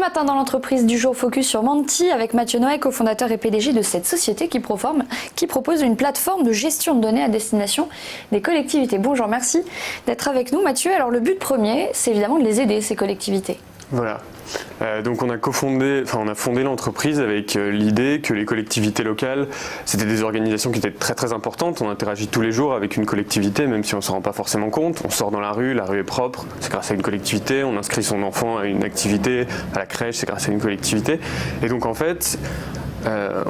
matin dans l'entreprise du jour, focus sur Menti avec Mathieu Noët, cofondateur et PDG de cette société qui propose une plateforme de gestion de données à destination des collectivités. Bonjour, merci d'être avec nous Mathieu. Alors le but premier, c'est évidemment de les aider, ces collectivités. Voilà. Donc on a fondé l'entreprise avec l'idée que les collectivités locales, c'était des organisations qui étaient très très importantes. On interagit tous les jours avec une collectivité, même si on ne s'en rend pas forcément compte. On sort dans la rue est propre, c'est grâce à une collectivité. On inscrit son enfant à une activité, à la crèche, c'est grâce à une collectivité. Et donc en fait,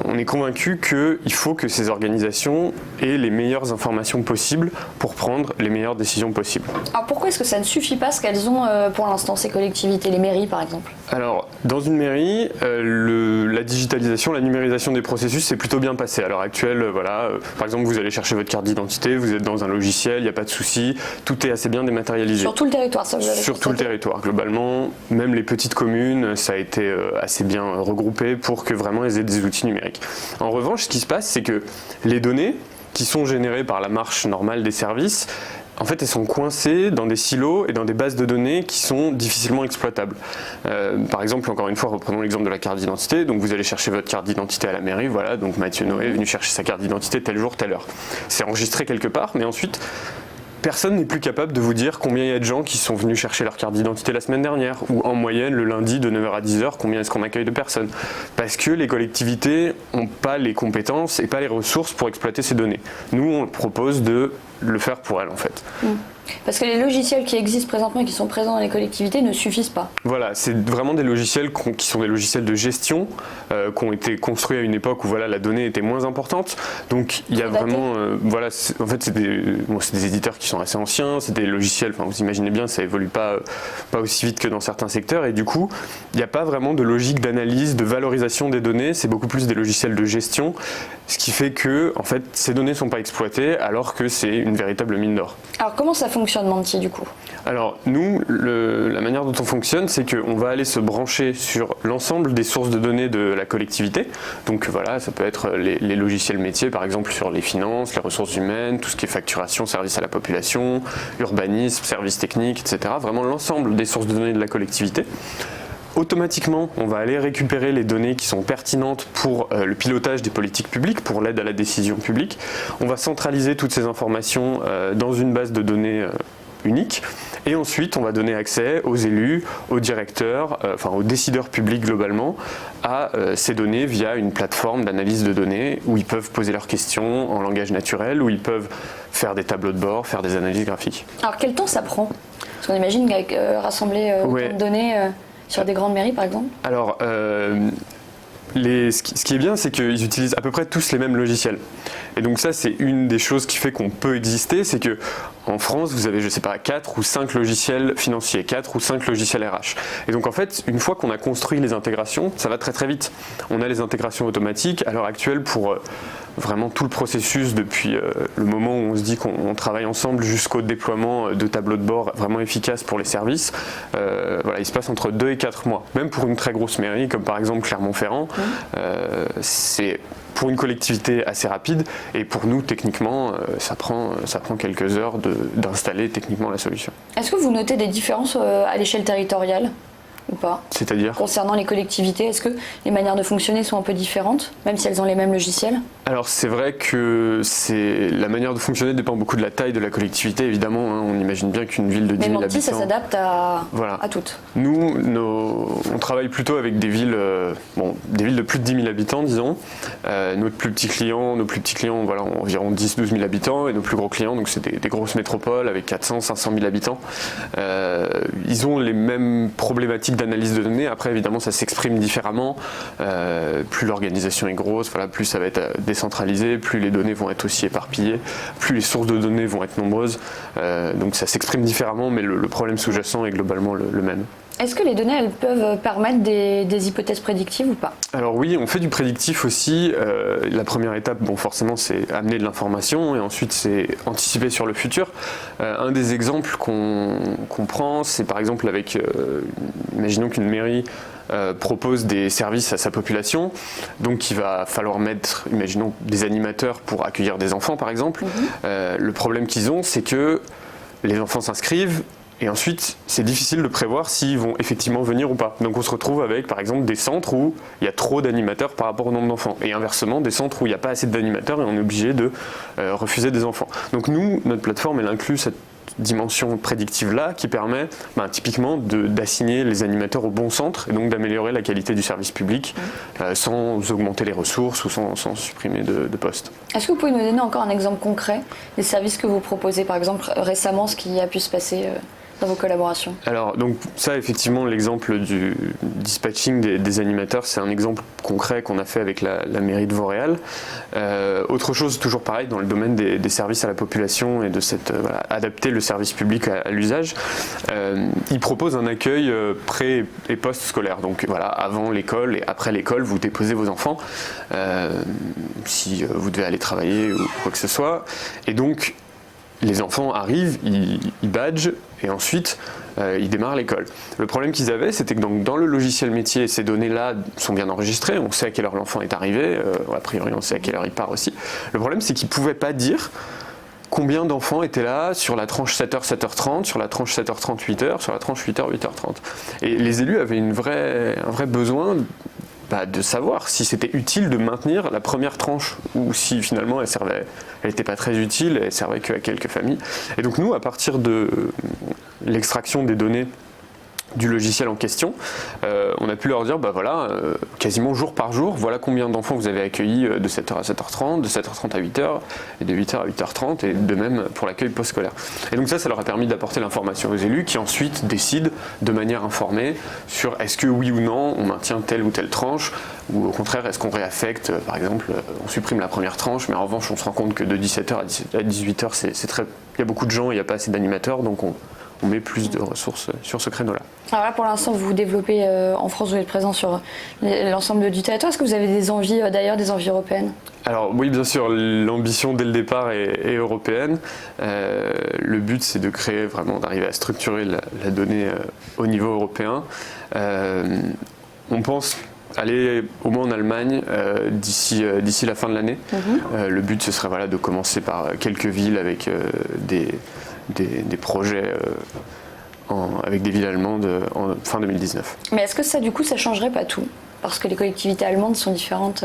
on est convaincu qu'il faut que ces organisations aient les meilleures informations possibles pour prendre les meilleures décisions possibles. Alors pourquoi est-ce que ça ne suffit pas ce qu'elles ont pour l'instant, ces collectivités, les mairies par exemple? Alors, dans une mairie, la digitalisation, la numérisation des processus s'est plutôt bien passée. À l'heure actuelle, par exemple, vous allez chercher votre carte d'identité, vous êtes dans un logiciel, il n'y a pas de souci, tout est assez bien dématérialisé. Sur tout le territoire, ça vous avez Sur tout le territoire, globalement. Même les petites communes, ça a été assez bien regroupé pour que vraiment elles aient des outils numériques. En revanche, ce qui se passe, c'est que les données qui sont générées par la marche normale des services, en fait, elles sont coincées dans des silos et dans des bases de données qui sont difficilement exploitables. Par exemple, encore une fois, reprenons l'exemple de la carte d'identité. Donc, vous allez chercher votre carte d'identité à la mairie. Voilà, donc Mathieu Noët est venu chercher sa carte d'identité tel jour, telle heure. C'est enregistré quelque part, mais ensuite, personne n'est plus capable de vous dire combien il y a de gens qui sont venus chercher leur carte d'identité la semaine dernière, ou en moyenne le lundi de 9h à 10h, combien est-ce qu'on accueille de personnes. Parce que les collectivités n'ont pas les compétences et pas les ressources pour exploiter ces données. Nous, on propose de le faire pour elles en fait. Parce que les logiciels qui existent présentement et qui sont présents dans les collectivités ne suffisent pas. Voilà, c'est vraiment des logiciels qui sont des logiciels de gestion qui ont été construits à une époque où la donnée était moins importante. Donc il y a vraiment, en fait c'est des éditeurs qui sont assez anciens, c'est des logiciels, vous imaginez bien, ça évolue pas aussi vite que dans certains secteurs et du coup il n'y a pas vraiment de logique d'analyse, de valorisation des données, c'est beaucoup plus des logiciels de gestion, ce qui fait que en fait ces données ne sont pas exploitées alors que c'est une véritable mine d'or. Alors comment ça fonctionne Menti du coup? Alors nous, la manière dont on fonctionne, c'est qu'on va aller se brancher sur l'ensemble des sources de données de la collectivité. Donc voilà, ça peut être les logiciels métiers, par exemple sur les finances, les ressources humaines, tout ce qui est facturation, service à la population, urbanisme, services techniques, etc. Vraiment l'ensemble des sources de données de la collectivité. Automatiquement, on va aller récupérer les données qui sont pertinentes pour le pilotage des politiques publiques, pour l'aide à la décision publique. On va centraliser toutes ces informations dans une base de données unique. Et ensuite, on va donner accès aux élus, aux directeurs, aux décideurs publics globalement, à ces données via une plateforme d'analyse de données où ils peuvent poser leurs questions en langage naturel, où ils peuvent faire des tableaux de bord, faire des analyses graphiques. Alors quel temps ça prend? Parce qu'on imagine qu'avec rassembler autant de données sur des grandes mairies par exemple. Alors, ce qui est bien, c'est qu'ils utilisent à peu près tous les mêmes logiciels. Et donc ça, c'est une des choses qui fait qu'on peut exister, c'est que en France, vous avez, 4 ou 5 logiciels financiers, 4 ou 5 logiciels RH. Et donc en fait, une fois qu'on a construit les intégrations, ça va très très vite. On a les intégrations automatiques à l'heure actuelle pour vraiment tout le processus depuis le moment où on se dit qu'on travaille ensemble jusqu'au déploiement de tableaux de bord vraiment efficaces pour les services. Il se passe entre 2 et 4 mois. Même pour une très grosse mairie, comme par exemple Clermont-Ferrand, c'est pour une collectivité assez rapide et pour nous techniquement ça prend quelques heures d'installer techniquement la solution. Est-ce que vous notez des différences à l'échelle territoriale ou pas? C'est-à-dire? Concernant les collectivités, est-ce que les manières de fonctionner sont un peu différentes, même si elles ont les mêmes logiciels? Alors c'est vrai que la manière de fonctionner dépend beaucoup de la taille de la collectivité, évidemment. On imagine bien qu'une ville de 10 000 habitants... Mais Menti, ça s'adapte à toutes. Nous, on travaille plutôt avec des villes de plus de 10 000 habitants, disons. Nos plus petits clients ont environ 10-12 000 habitants, et nos plus gros clients, donc c'est des grosses métropoles avec 400-500 000 habitants. Ils ont les mêmes problématiques d'analyse de données. Après, évidemment, ça s'exprime différemment. Plus l'organisation est grosse, plus ça va être décentralisé, plus les données vont être aussi éparpillées, plus les sources de données vont être nombreuses. Donc ça s'exprime différemment, mais le problème sous-jacent est globalement le même. Est-ce que les données, elles peuvent permettre des hypothèses prédictives ou pas? Alors oui, on fait du prédictif aussi. La première étape, forcément, c'est amener de l'information et ensuite c'est anticiper sur le futur. Un des exemples qu'on prend, c'est par exemple imaginons qu'une mairie propose des services à sa population, donc il va falloir mettre, imaginons, des animateurs pour accueillir des enfants par exemple. Le problème qu'ils ont, c'est que les enfants s'inscrivent, Et ensuite, c'est difficile de prévoir s'ils vont effectivement venir ou pas. Donc on se retrouve avec, par exemple, des centres où il y a trop d'animateurs par rapport au nombre d'enfants. Et inversement, des centres où il n'y a pas assez d'animateurs et on est obligé de refuser des enfants. Donc nous, notre plateforme, elle inclut cette dimension prédictive-là qui permet typiquement d'assigner les animateurs au bon centre et donc d'améliorer la qualité du service public sans augmenter les ressources ou sans supprimer de postes. Est-ce que vous pouvez nous donner encore un exemple concret des services que vous proposez, par exemple récemment, ce qui a pu se passer dans vos collaborations? Alors, donc ça, effectivement, l'exemple du dispatching des animateurs, c'est un exemple concret qu'on a fait avec la mairie de Vauréal. Autre chose, toujours pareil, dans le domaine des services à la population et de adapter le service public à l'usage, ils proposent un accueil pré- et post-scolaire. Donc voilà, avant l'école et après l'école, vous déposez vos enfants si vous devez aller travailler ou quoi que ce soit. Et donc, les enfants arrivent, ils badgent et ensuite ils démarrent l'école. Le problème qu'ils avaient, c'était que dans le logiciel métier, ces données-là sont bien enregistrées, on sait à quelle heure l'enfant est arrivé, a priori on sait à quelle heure il part aussi. Le problème, c'est qu'ils ne pouvaient pas dire combien d'enfants étaient là sur la tranche 7h, 7h30, sur la tranche 7h30, 8h, sur la tranche 8h, 8h30. Et les élus avaient un vrai besoin de savoir si c'était utile de maintenir la première tranche ou si finalement elle n'était pas très utile, elle servait qu'à quelques familles. Et donc nous, à partir de l'extraction des données du logiciel en question, on a pu leur dire, quasiment jour par jour, voilà combien d'enfants vous avez accueillis de 7h à 7h30, de 7h30 à 8h, et de 8h à 8h30, et de même pour l'accueil post-scolaire. Et donc ça leur a permis d'apporter l'information aux élus qui ensuite décident de manière informée sur est-ce que oui ou non on maintient telle ou telle tranche, ou au contraire est-ce qu'on réaffecte, par exemple, on supprime la première tranche, mais en revanche on se rend compte que de 17h à 18h, il y a beaucoup de gens, il n'y a pas assez d'animateurs, donc on met plus de ressources sur ce créneau-là. Alors là, pour l'instant, vous vous développez en France, vous êtes présent sur l'ensemble du territoire. Est-ce que vous avez des envies, d'ailleurs, des envies européennes? Alors oui, bien sûr, l'ambition dès le départ est européenne. Le but, c'est de créer vraiment, d'arriver à structurer la donnée au niveau européen. On pense aller au moins en Allemagne d'ici la fin de l'année. Le but, ce serait de commencer par quelques villes avec des projets avec des villes allemandes en fin 2019. Mais est-ce que ça, du coup, ça changerait pas tout? Parce que les collectivités allemandes sont différentes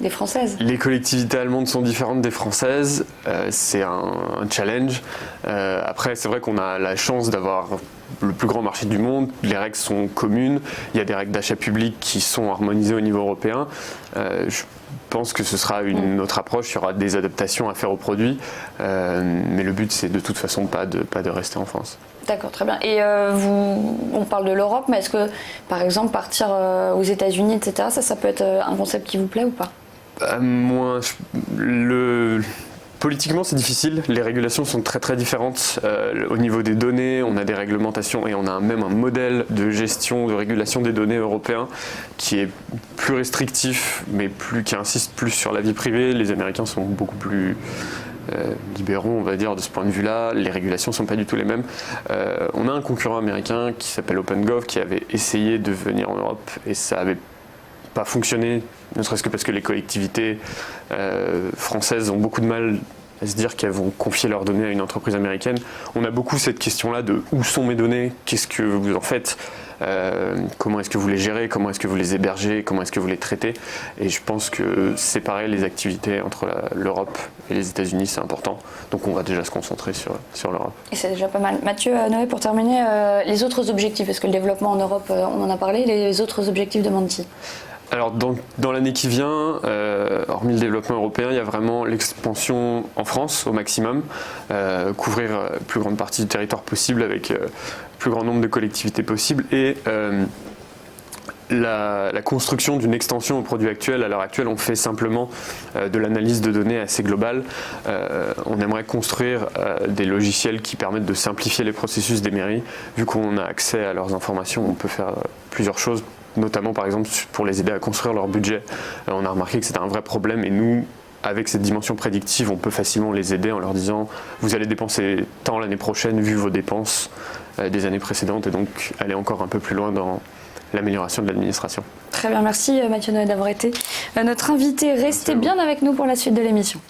des françaises. Les collectivités allemandes sont différentes des françaises, c'est un challenge. Après, c'est vrai qu'on a la chance d'avoir le plus grand marché du monde, les règles sont communes, il y a des règles d'achat public qui sont harmonisées au niveau européen. Je pense que ce sera une autre approche, il y aura des adaptations à faire aux produits, mais le but c'est de toute façon pas de rester en France. D'accord, très bien. Et on parle de l'Europe, mais est-ce que par exemple partir aux États-Unis, etc., ça peut être un concept qui vous plaît ou pas? Moi, politiquement, c'est difficile. Les régulations sont très très différentes. Au niveau des données, on a des réglementations et on a même un modèle de gestion, de régulation des données européen qui est plus restrictif, mais qui insiste plus sur la vie privée. Les Américains sont beaucoup plus libéraux, on va dire, de ce point de vue-là. Les régulations ne sont pas du tout les mêmes. On a un concurrent américain qui s'appelle OpenGov qui avait essayé de venir en Europe et ça n'avait pas fonctionné, ne serait-ce que parce que les collectivités françaises ont beaucoup de mal à se dire qu'elles vont confier leurs données à une entreprise américaine. On a beaucoup cette question-là de où sont mes données, qu'est-ce que vous en faites, comment est-ce que vous les gérez, comment est-ce que vous les hébergez, comment est-ce que vous les traitez. Et je pense que séparer les activités entre l'Europe et les États-Unis, c'est important. Donc on va déjà se concentrer sur l'Europe. Et c'est déjà pas mal. Mathieu, Noé, pour terminer, les autres objectifs, parce que le développement en Europe, on en a parlé, les autres objectifs de Menti? Alors dans l'année qui vient, hormis le développement européen, il y a vraiment l'expansion en France au maximum, couvrir la plus grande partie du territoire possible avec le plus grand nombre de collectivités possible et la construction d'une extension au produit actuel. À l'heure actuelle, on fait simplement de l'analyse de données assez globale. On aimerait construire des logiciels qui permettent de simplifier les processus des mairies. Vu qu'on a accès à leurs informations, on peut faire plusieurs choses, notamment par exemple pour les aider à construire leur budget. On a remarqué que c'était un vrai problème et nous, avec cette dimension prédictive, on peut facilement les aider en leur disant vous allez dépenser tant l'année prochaine vu vos dépenses des années précédentes et donc aller encore un peu plus loin dans l'amélioration de l'administration. Très bien, merci Mathieu Noé d'avoir été notre invité. Restez bien avec nous pour la suite de l'émission.